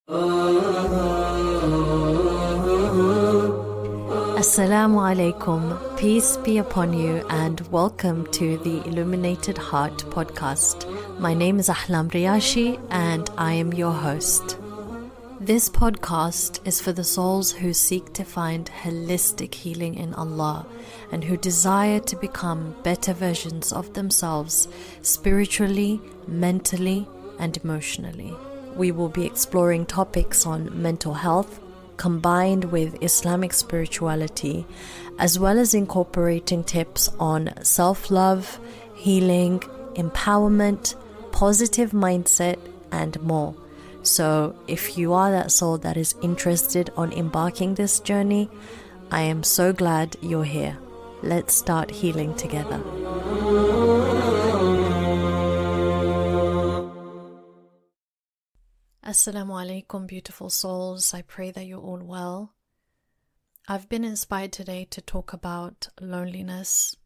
Assalamu alaikum, peace be upon you, and welcome to the Illuminated Heart podcast. My name is Ahlam Riyashi, and I am your host. This podcast is for the souls who seek to find holistic healing in Allah and who desire to become better versions of themselves spiritually, mentally, and emotionally. We will be exploring topics on mental health, combined with Islamic spirituality, as well as incorporating tips on self-love, healing, empowerment, positive mindset, and more. So if you are that soul that is interested on embarking this journey, I am so glad you're here. Let's start healing together. Assalamu alaikum, beautiful souls. I pray that you're all well. I've been inspired today to talk about loneliness,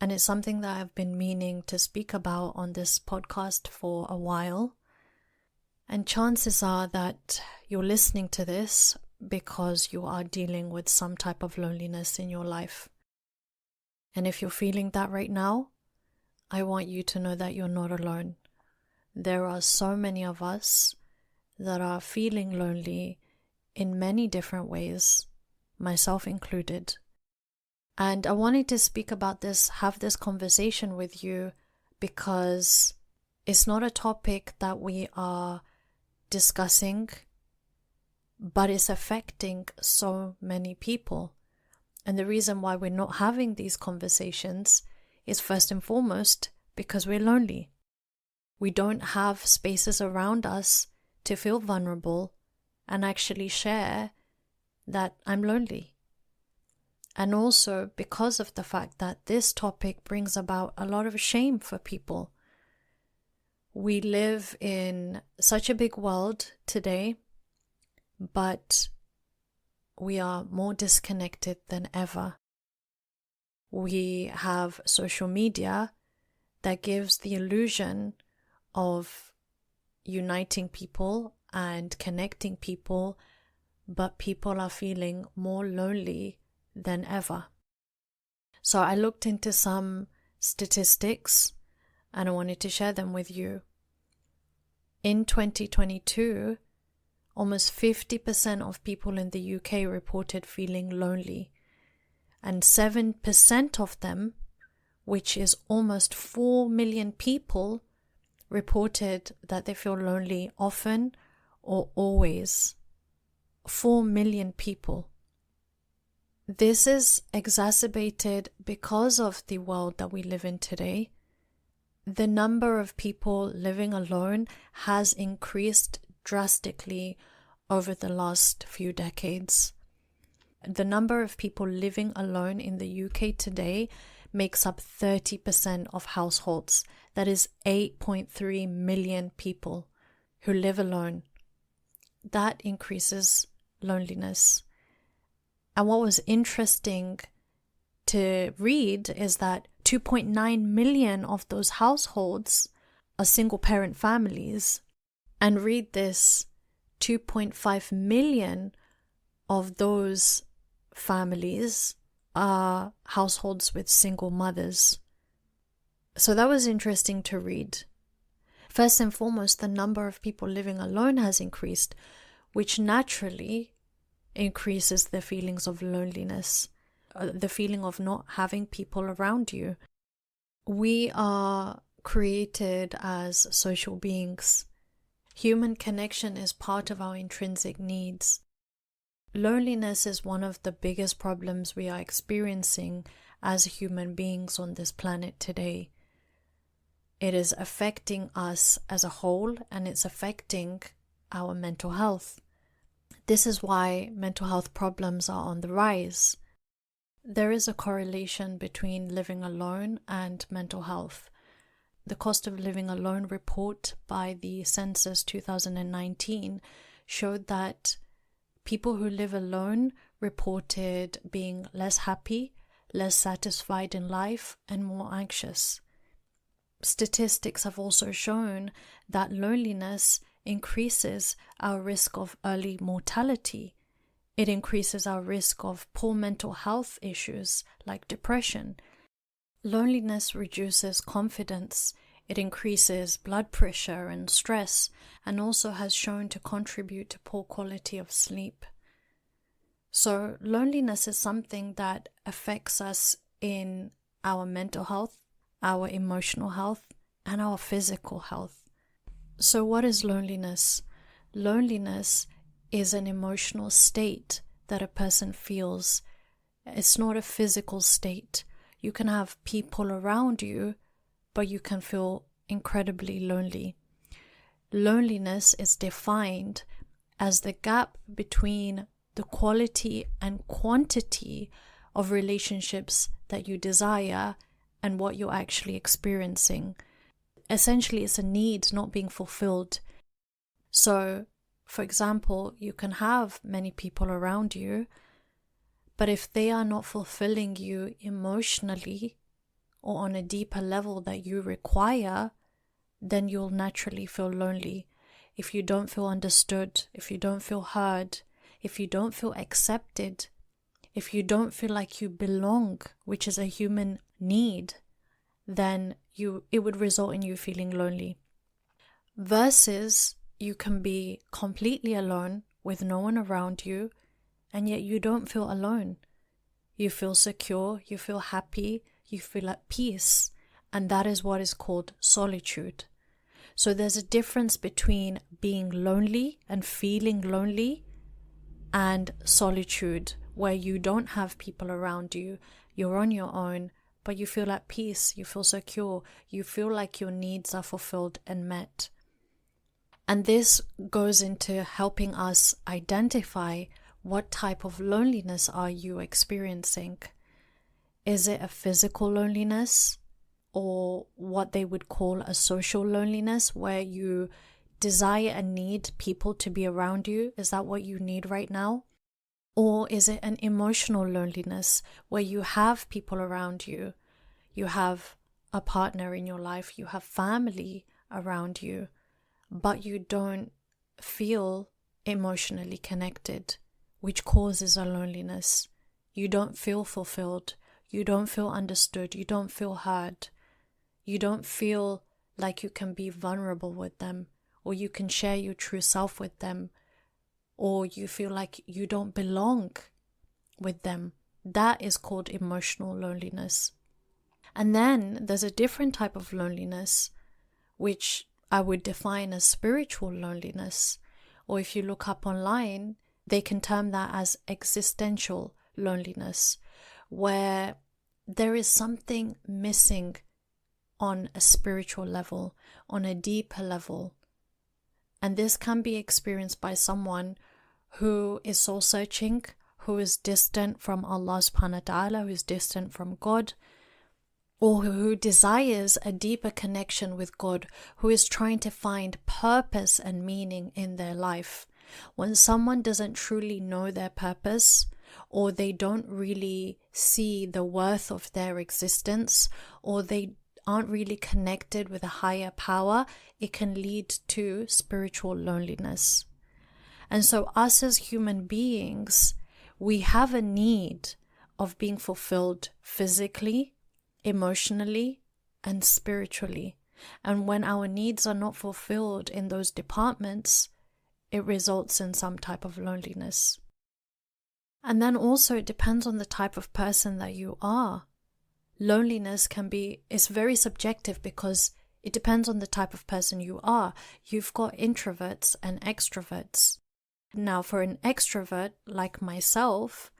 and it's something that I've been meaning to speak about on this podcast for a while. And chances are that you're listening to this because you are dealing with some type of loneliness in your life. And if you're feeling that right now, I want you to know that you're not alone. There are so many of us that are feeling lonely in many different ways, myself included. And I wanted to speak about this, have this conversation with you, because it's not a topic that we are discussing, but it's affecting so many people. And the reason why we're not having these conversations is first and foremost because we're lonely. We don't have spaces around us to feel vulnerable and actually share that I'm lonely. And also because of the fact that this topic brings about a lot of shame for people. We live in such a big world today, but we are more disconnected than ever. We have social media that gives the illusion of uniting people and connecting people, but people are feeling more lonely than ever. So I looked into some statistics and I wanted to share them with you. In 2022, almost 50% of people in the UK reported feeling lonely, and 7% of them, which is almost 4 million people, reported that they feel lonely often or always. 4 million people. This is exacerbated because of the world that we live in today. The number of people living alone has increased drastically over the last few decades. The number of people living alone in the UK today makes up 30% of households. That is 8.3 million people who live alone. That increases loneliness. And what was interesting to read is that 2.9 million of those households are single parent families. And read this, 2.5 million of those families are households with single mothers. So that was interesting to read. First and foremost, the number of people living alone has increased, which naturally increases the feelings of loneliness, the feeling of not having people around you. We are created as social beings. Human connection is part of our intrinsic needs. Loneliness is one of the biggest problems we are experiencing as human beings on this planet today. It is affecting us as a whole, and it's affecting our mental health. This is why mental health problems are on the rise. There is a correlation between living alone and mental health. The Cost of Living Alone report by the Census 2019 showed that people who live alone reported being less happy, less satisfied in life, and more anxious. Statistics have also shown that loneliness increases our risk of early mortality. It increases our risk of poor mental health issues like depression. Loneliness reduces confidence. It increases blood pressure and stress, and also has shown to contribute to poor quality of sleep. So loneliness is something that affects us in our mental health, our emotional health, and our physical health. So what is loneliness? Loneliness is an emotional state that a person feels. It's not a physical state. You can have people around you, but you can feel incredibly lonely. Loneliness is defined as the gap between the quality and quantity of relationships that you desire and what you're actually experiencing. Essentially, it's a need not being fulfilled. So, for example, you can have many people around you, but if they are not fulfilling you emotionally or on a deeper level that you require, then you'll naturally feel lonely. If you don't feel understood, if you don't feel heard, if you don't feel accepted, if you don't feel like you belong, which is a human need, then it would result in you feeling lonely. Versus you can be completely alone with no one around you, and yet you don't feel alone. You feel secure, you feel happy, you feel at peace, and that is what is called solitude. So there's a difference between being lonely and feeling lonely and solitude, where you don't have people around you, you're on your own, but you feel at peace, you feel secure, you feel like your needs are fulfilled and met. And this goes into helping us identify what type of loneliness are you experiencing. Is it a physical loneliness, or what they would call a social loneliness, where you desire and need people to be around you? Is that what you need right now? Or is it an emotional loneliness where you have people around you, you have a partner in your life, you have family around you, but you don't feel emotionally connected, which causes a loneliness? You don't feel fulfilled, you don't feel understood, you don't feel heard, you don't feel like you can be vulnerable with them, or you can share your true self with them, or you feel like you don't belong with them. That is called emotional loneliness. And then there's a different type of loneliness, which I would define as spiritual loneliness, or if you look up online, they can term that as existential loneliness, where there is something missing on a spiritual level, on a deeper level. And this can be experienced by someone who is soul searching, who is distant from Allah subhanahu wa ta'ala, who is distant from God, or who desires a deeper connection with God, who is trying to find purpose and meaning in their life. When someone doesn't truly know their purpose, or they don't really see the worth of their existence, or they aren't really connected with a higher power, it can lead to spiritual loneliness. And so us as human beings, we have a need of being fulfilled physically, emotionally, and spiritually. And when our needs are not fulfilled in those departments, it results in some type of loneliness. And then also it depends on the type of person that you are. Loneliness it's very subjective because it depends on the type of person you are. You've got introverts and extroverts. Now, for an extrovert like myself,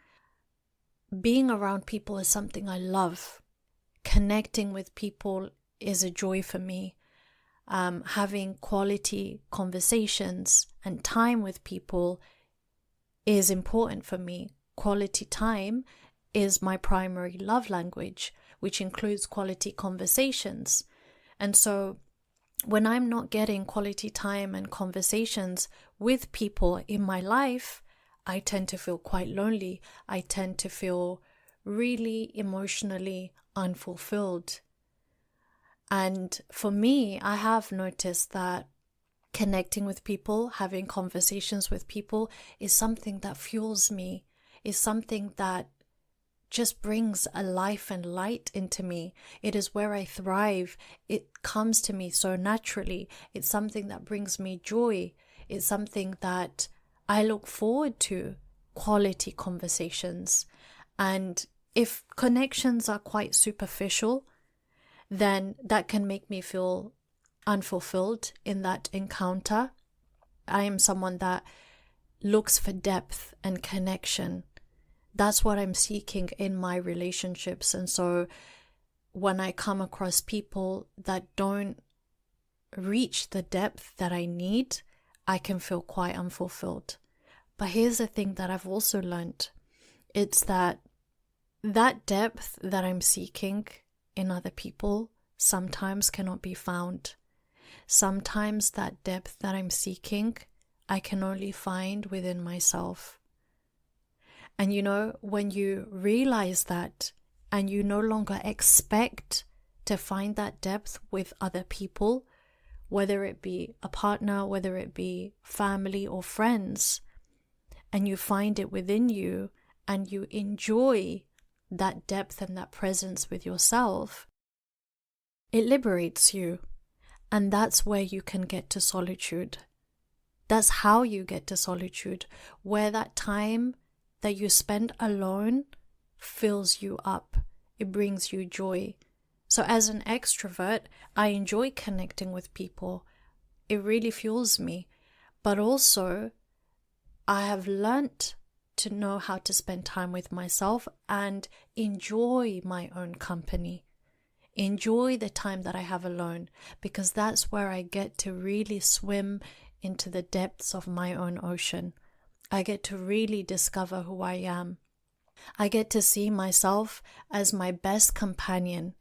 being around people is something I love. Connecting with people is a joy for me. Having quality conversations and time with people is important for me. Quality time is my primary love language, which includes quality conversations. And so when I'm not getting quality time and conversations with people in my life, I tend to feel quite lonely. I tend to feel really emotionally unfulfilled. And for me, I have noticed that Connecting with people, having conversations with people is something that fuels me, is something that just brings a life and light into me. It is where I thrive. It comes to me so naturally. It's something that brings me joy. It's something that I look forward to, quality conversations. And if connections are quite superficial, then that can make me feel unfulfilled in that encounter. I am someone that looks for depth and connection. That's what I'm seeking in my relationships. And so when I come across people that don't reach the depth that I need, I can feel quite unfulfilled. But here's the thing that I've also learned. It's that depth that I'm seeking in other people sometimes cannot be found. Sometimes that depth that I'm seeking, I can only find within myself. And when you realize that and you no longer expect to find that depth with other people, whether it be a partner, whether it be family or friends, and you find it within you and you enjoy that depth and that presence with yourself, it liberates you. And that's where you can get to solitude. That's how you get to solitude, where that time that you spend alone fills you up. It brings you joy. So as an extrovert, I enjoy connecting with people. It really fuels me. But also, I have learnt to know how to spend time with myself and enjoy my own company. Enjoy the time that I have alone, because that's where I get to really swim into the depths of my own ocean. I get to really discover who I am. I get to see myself as my best companion.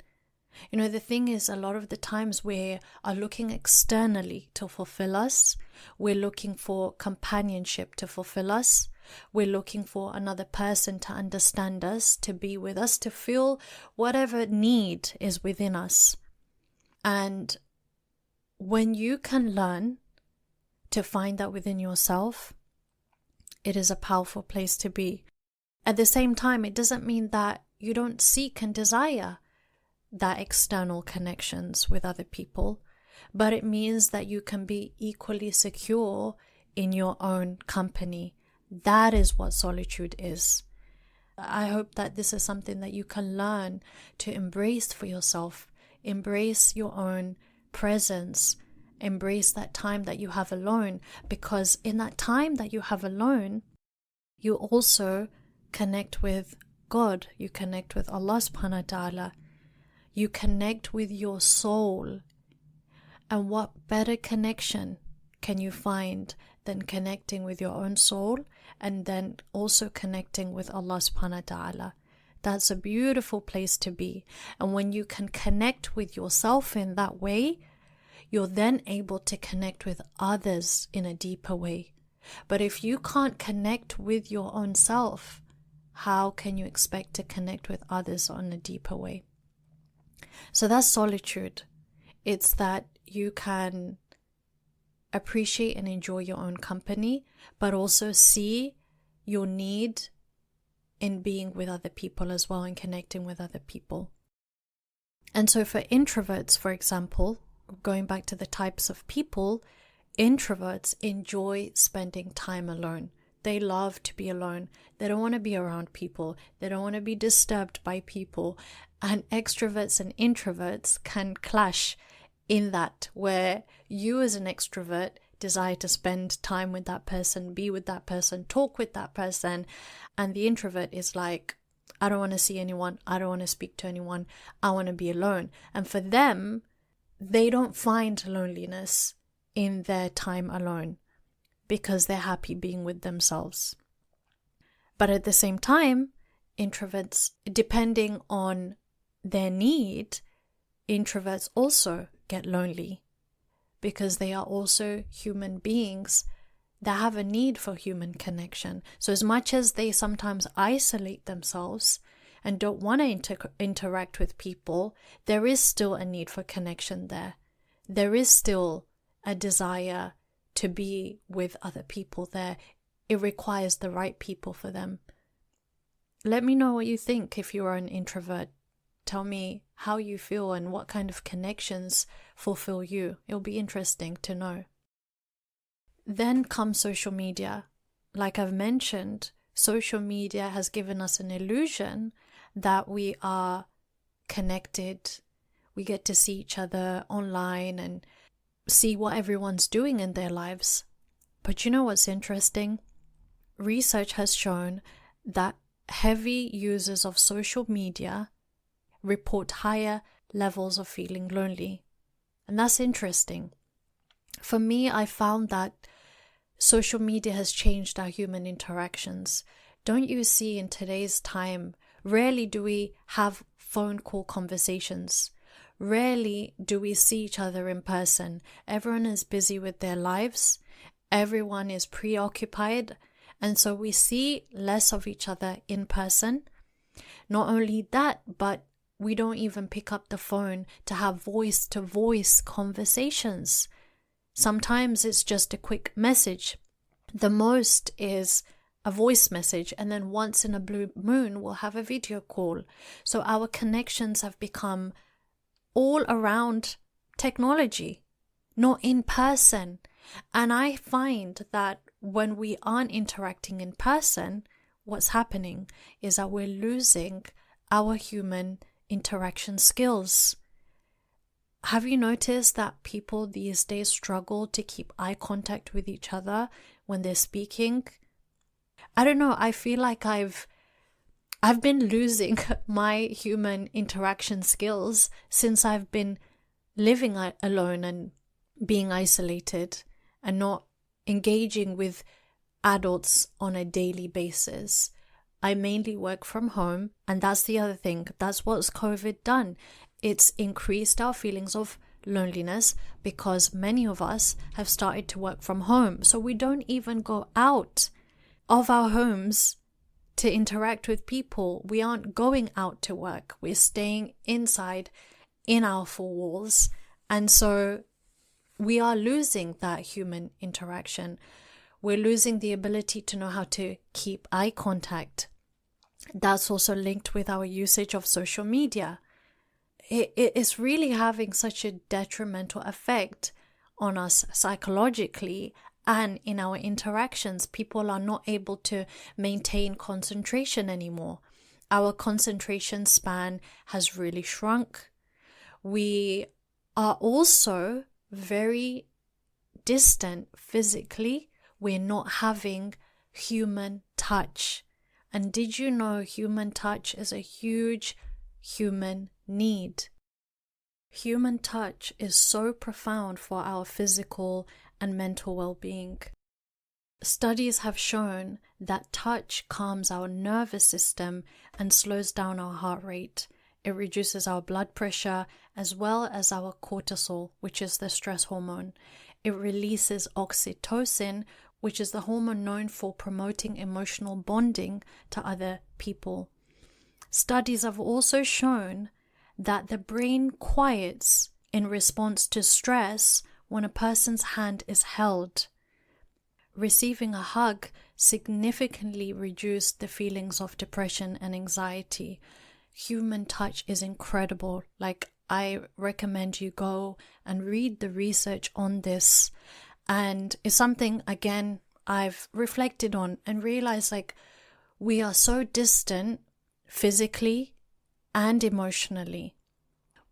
The thing is, a lot of the times we are looking externally to fulfill us. We're looking for companionship to fulfill us. We're looking for another person to understand us, to be with us, to feel whatever need is within us. And when you can learn to find that within yourself, it is a powerful place to be. At the same time, it doesn't mean that you don't seek and desire that external connections with other people, but it means that you can be equally secure in your own company. That is what solitude is. I hope that this is something that you can learn to embrace for yourself. Embrace your own presence. Embrace that time that you have alone, because in that time that you have alone, you also connect with God. You connect with Allah subhanahu wa ta'ala. You connect with your soul. And what better connection can you find than connecting with your own soul and then also connecting with Allah subhanahu wa ta'ala? That's a beautiful place to be. And when you can connect with yourself in that way, you're then able to connect with others in a deeper way. But if you can't connect with your own self, how can you expect to connect with others on a deeper way? So that's solitude. It's that you can appreciate and enjoy your own company, but also see your need in being with other people as well and connecting with other people. And so for introverts, for example, going back to the types of people, introverts enjoy spending time alone. They love to be alone. They don't want to be around people. They don't want to be disturbed by people. And extroverts and introverts can clash in that, where you as an extrovert desire to spend time with that person, be with that person, talk with that person. And the introvert is like, I don't want to see anyone. I don't want to speak to anyone. I want to be alone. And for them, they don't find loneliness in their time alone because they're happy being with themselves. But at the same time, introverts, depending on their need, introverts also get lonely because they are also human beings that have a need for human connection. So as much as they sometimes isolate themselves and don't want to interact with people, there is still a need for connection there. There is still a desire to be with other people there. It requires the right people for them. Let me know what you think if you are an introvert. Tell me how you feel and what kind of connections fulfill you. It'll be interesting to know. Then comes social media. Like I've mentioned, social media has given us an illusion that we are connected. We get to see each other online and see what everyone's doing in their lives. But you know what's interesting? Research has shown that heavy users of social media report higher levels of feeling lonely. And that's interesting. For me, I found that social media has changed our human interactions. Don't you see, in today's time, rarely do we have phone call conversations. Rarely do we see each other in person. Everyone is busy with their lives. Everyone is preoccupied. And so we see less of each other in person. Not only that, but we don't even pick up the phone to have voice-to-voice conversations. Sometimes it's just a quick message. The most is a voice message, and then once in a blue moon, we'll have a video call. So our connections have become all around technology, not in person. And I find that when we aren't interacting in person, what's happening is that we're losing our human interaction skills. Have you noticed that people these days struggle to keep eye contact with each other when they're speaking? I don't know, I feel like I've been losing my human interaction skills since I've been living alone and being isolated and not engaging with adults on a daily basis. I mainly work from home, and that's the other thing. That's what's COVID done. It's increased our feelings of loneliness because many of us have started to work from home. So we don't even go out of our homes to interact with people. We aren't going out to work. We're staying inside in our four walls. And so we are losing that human interaction. We're losing the ability to know how to keep eye contact. That's also linked with our usage of social media. It is really having such a detrimental effect on us psychologically and in our interactions. People are not able to maintain concentration anymore. Our concentration span has really shrunk. We are also very distant physically. We're not having human touch. And did you know human touch is a huge human need? Human touch is so profound for our physical and mental well-being. Studies have shown that touch calms our nervous system and slows down our heart rate. It reduces our blood pressure as well as our cortisol, which is the stress hormone. It releases oxytocin, which is the hormone known for promoting emotional bonding to other people. Studies have also shown that the brain quiets in response to stress when a person's hand is held. Receiving a hug significantly reduced the feelings of depression and anxiety. Human touch is incredible. I recommend you go and read the research on this. And it's something, again, I've reflected on and realized we are so distant physically and emotionally.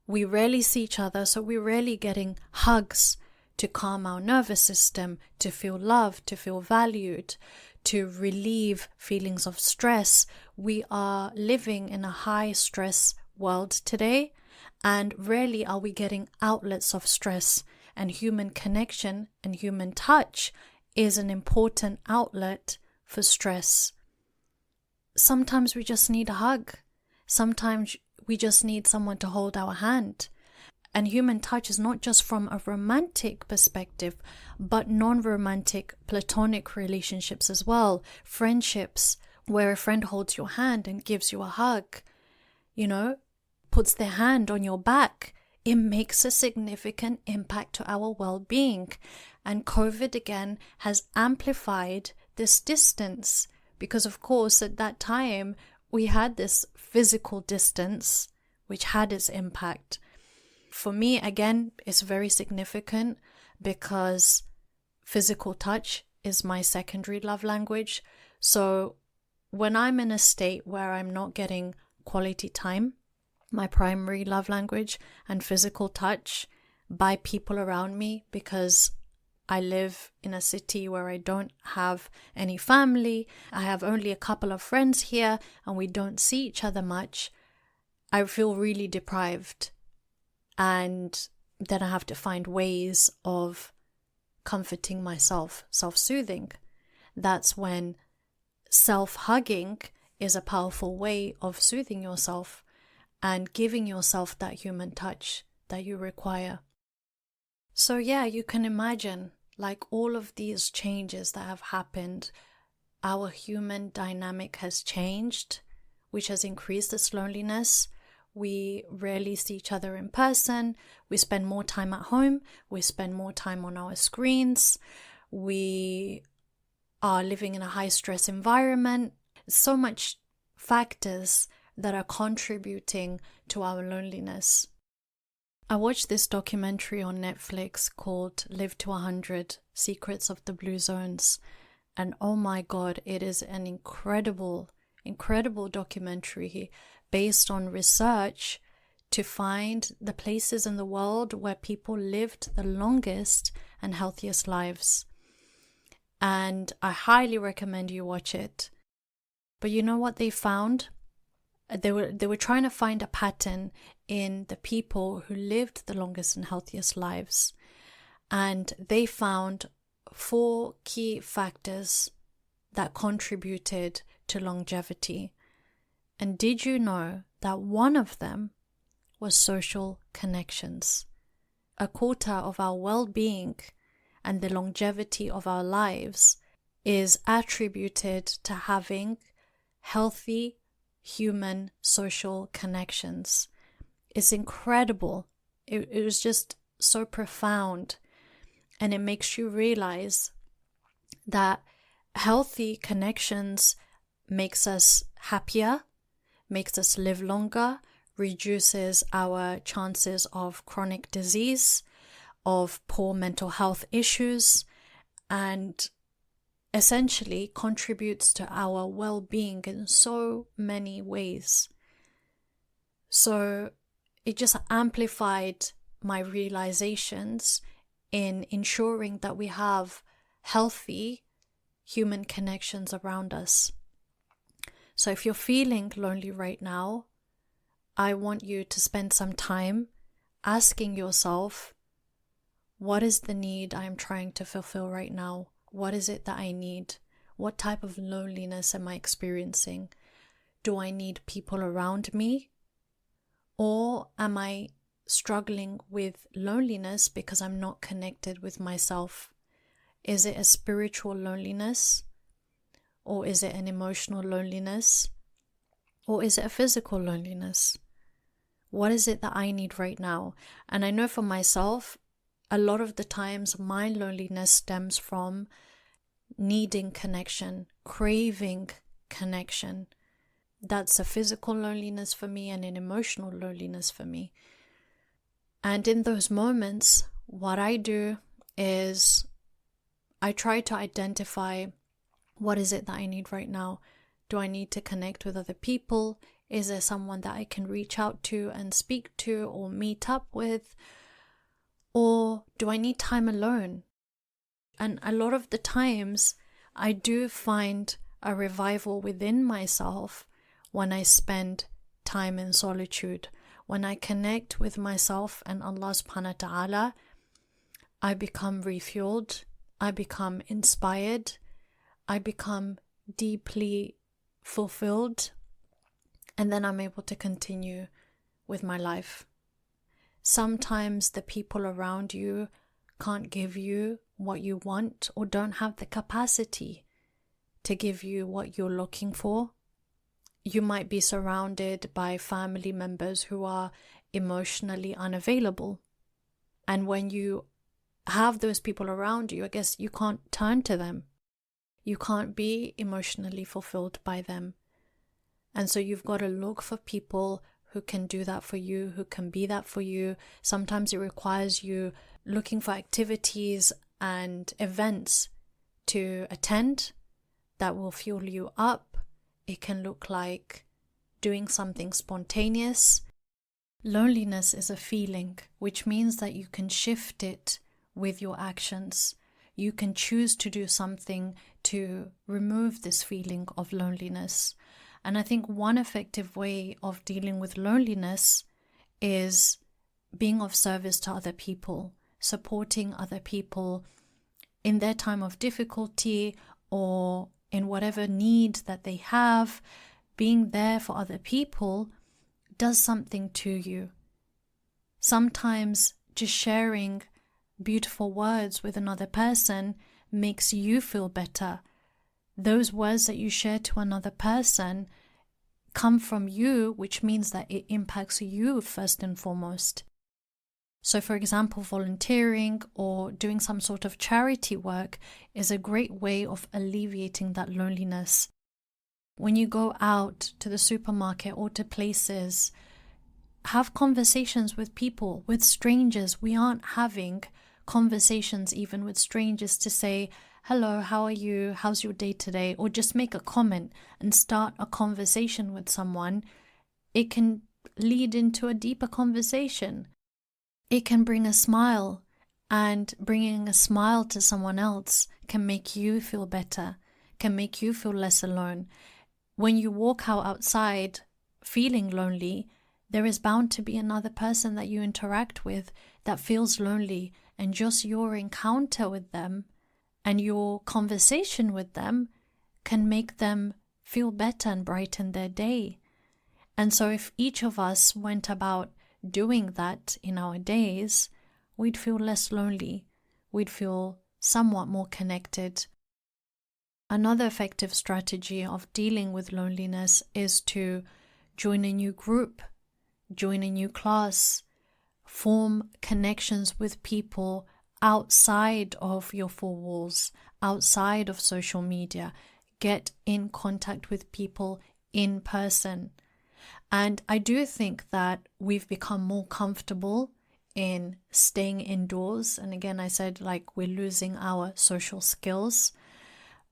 We rarely see each other, so we're rarely getting hugs to calm our nervous system, to feel loved, to feel valued, to relieve feelings of stress. We are living in a high stress world today, and rarely are we getting outlets of stress. And human connection and human touch is an important outlet for stress. Sometimes we just need a hug. Sometimes we just need someone to hold our hand. And human touch is not just from a romantic perspective, but non-romantic platonic relationships as well. Friendships where a friend holds your hand and gives you a hug, puts their hand on your back. It makes a significant impact to our well-being. And COVID again has amplified this distance because, of course, at that time we had this physical distance which had its impact. For me, again, it's very significant because physical touch is my secondary love language. So when I'm in a state where I'm not getting quality time, my primary love language, and physical touch by people around me, because I live in a city where I don't have any family, I have only a couple of friends here, and we don't see each other much, I feel really deprived. And then I have to find ways of comforting myself, self-soothing. That's when self-hugging is a powerful way of soothing yourself and giving yourself that human touch that you require. So yeah, you can imagine, like, all of these changes that have happened, our human dynamic has changed, which has increased this loneliness. We rarely see each other in person. We spend more time at home. We spend more time on our screens. We are living in a high stress environment. So much factors that are contributing to our loneliness. I watched this documentary on Netflix called Live to 100 Secrets of the Blue Zones. And oh my God, it is an incredible documentary based on research to find the places in the world where people lived the longest and healthiest lives. And I highly recommend you watch it. But you know what they found? They were trying to find a pattern in the people who lived the longest and healthiest lives. And they found 4 key factors that contributed to longevity. And did you know that one of them was social connections? A quarter of our well-being and the longevity of our lives is attributed to having healthy human social connections. It's incredible. It was just so profound, and it makes you realize that healthy connections makes us happier, makes us live longer, reduces our chances of chronic disease, of poor mental health issues, and essentially contributes to our well-being in so many ways. So it just amplified my realizations in ensuring that we have healthy human connections around us. So if you're feeling lonely right now, I want you to spend some time asking yourself, what is the need I'm trying to fulfill right now? What is it that I need? What type of loneliness am I experiencing? Do I need people around me? Or am I struggling with loneliness because I'm not connected with myself? Is it a spiritual loneliness? Or is it an emotional loneliness? Or is it a physical loneliness? What is it that I need right now? And I know for myself, a lot of the times my loneliness stems from needing connection, craving connection. That's a physical loneliness for me and an emotional loneliness for me. And in those moments, what I do is I try to identify, what is it that I need right now? Do I need to connect with other people? Is there someone that I can reach out to and speak to or meet up with? Or do I need time alone? And a lot of the times, I do find a revival within myself when I spend time in solitude. When I connect with myself and Allah subhanahu wa ta'ala, I become refueled, I become inspired, I become deeply fulfilled, and then I'm able to continue with my life. Sometimes the people around you can't give you what you want or don't have the capacity to give you what you're looking for. You might be surrounded by family members who are emotionally unavailable. And when you have those people around you, I guess you can't turn to them. You can't be emotionally fulfilled by them. And so you've got to look for people who can do that for you, who can be that for you. Sometimes it requires you looking for activities and events to attend that will fuel you up. It can look like doing something spontaneous. Loneliness is a feeling, which means that you can shift it with your actions. You can choose to do something to remove this feeling of loneliness. And I think one effective way of dealing with loneliness is being of service to other people, supporting other people in their time of difficulty or in whatever need that they have. Being there for other people does something to you. Sometimes just sharing beautiful words with another person makes you feel better. Those words that you share to another person come from you, which means that it impacts you first and foremost. So, for example, volunteering or doing some sort of charity work is a great way of alleviating that loneliness. When you go out to the supermarket or to places, have conversations with people, with strangers. We aren't having conversations even with strangers to say, hello, how are you? How's your day today? Or just make a comment and start a conversation with someone. It can lead into a deeper conversation. It can bring a smile, and bringing a smile to someone else can make you feel better, can make you feel less alone. When you walk out outside feeling lonely, there is bound to be another person that you interact with that feels lonely, and just your encounter with them and your conversation with them can make them feel better and brighten their day. And so if each of us went about doing that in our days, we'd feel less lonely. We'd feel somewhat more connected. Another effective strategy of dealing with loneliness is to join a new group, join a new class, form connections with people outside of your four walls, outside of social media. Get in contact with people in person. And I do think that we've become more comfortable in staying indoors. And again, I said, like, we're losing our social skills.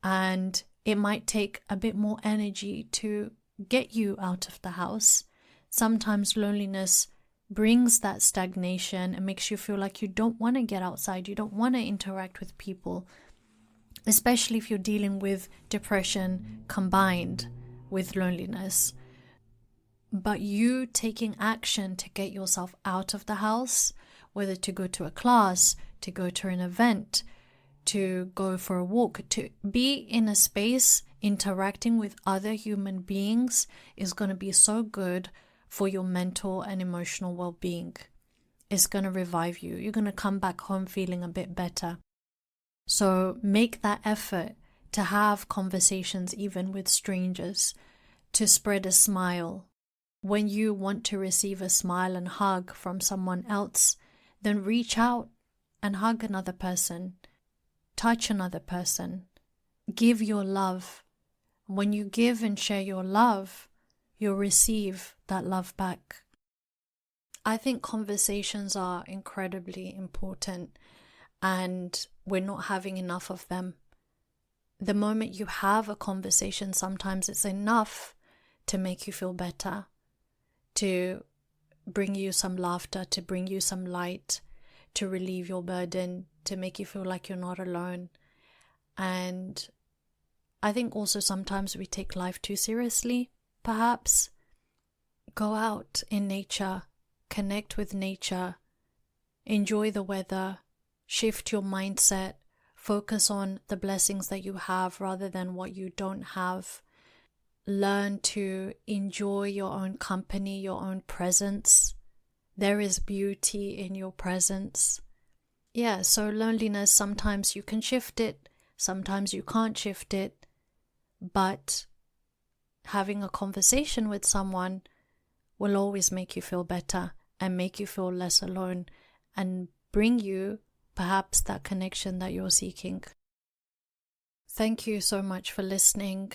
And it might take a bit more energy to get you out of the house. Sometimes loneliness brings that stagnation and makes you feel like you don't want to get outside. You don't want to interact with people, especially if you're dealing with depression combined with loneliness. But you taking action to get yourself out of the house, whether to go to a class, to go to an event, to go for a walk, to be in a space interacting with other human beings, is going to be so good for your mental and emotional well-being. It's going to revive you. You're going to come back home feeling a bit better. So make that effort to have conversations even with strangers, to spread a smile. When you want to receive a smile and hug from someone else, then reach out and hug another person. Touch another person. Give your love. When you give and share your love, you'll receive that love back. I think conversations are incredibly important, and we're not having enough of them. The moment you have a conversation, sometimes it's enough to make you feel better, to bring you some laughter, to bring you some light, to relieve your burden, to make you feel like you're not alone. And I think also sometimes we take life too seriously, perhaps. Go out in nature, connect with nature, enjoy the weather, shift your mindset, focus on the blessings that you have rather than what you don't have. Learn to enjoy your own company, your own presence. There is beauty in your presence. Yeah, so loneliness, sometimes you can shift it, sometimes you can't shift it, but having a conversation with someone will always make you feel better and make you feel less alone and bring you perhaps that connection that you're seeking. Thank you so much for listening.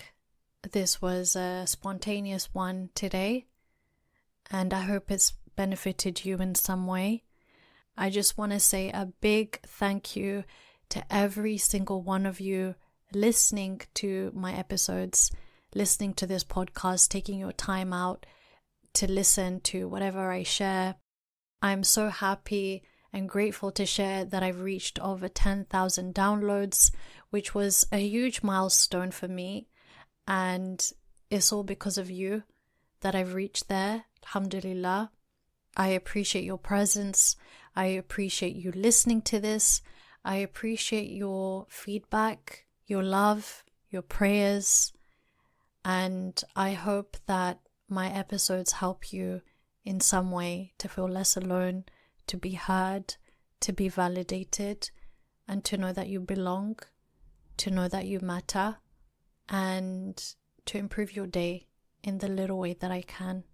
This was a spontaneous one today, and I hope it's benefited you in some way. I just want to say a big thank you to every single one of you listening to my episodes, listening to this podcast, taking your time out to listen to whatever I share. I'm so happy and grateful to share that I've reached over 10,000 downloads, which was a huge milestone for me. And it's all because of you that I've reached there. Alhamdulillah. I appreciate your presence. I appreciate you listening to this. I appreciate your feedback, your love, your prayers. And I hope that my episodes help you in some way to feel less alone, to be heard, to be validated, and to know that you belong, to know that you matter, and to improve your day in the little way that I can.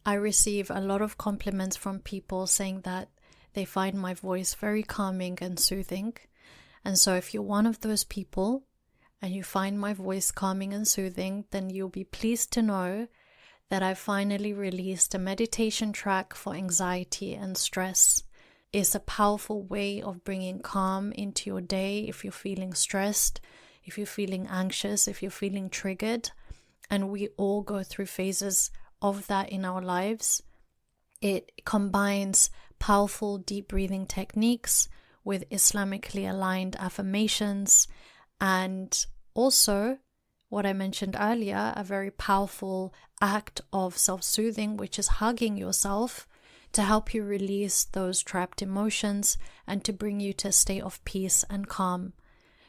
I receive a lot of compliments from people saying that they find my voice very calming and soothing. And so if you're one of those people and you find my voice calming and soothing, then you'll be pleased to know that I finally released a meditation track for anxiety and stress. It's a powerful way of bringing calm into your day if you're feeling stressed, if you're feeling anxious, if you're feeling triggered. And we all go through phases of that in our lives. It combines powerful deep breathing techniques with Islamically aligned affirmations, and also what I mentioned earlier, a very powerful act of self-soothing, which is hugging yourself to help you release those trapped emotions and to bring you to a state of peace and calm.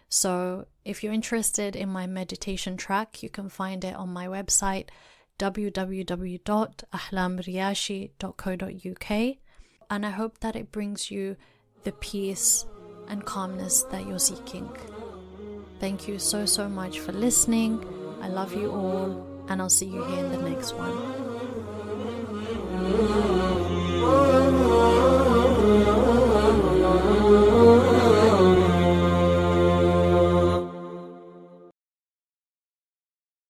So if you're interested in my meditation track, you can find it on my website, www.ahlamriyashi.co.uk, and I hope that it brings you the peace and calmness that you're seeking. Thank you so much for listening. I love you all, and I'll see you here in the next one.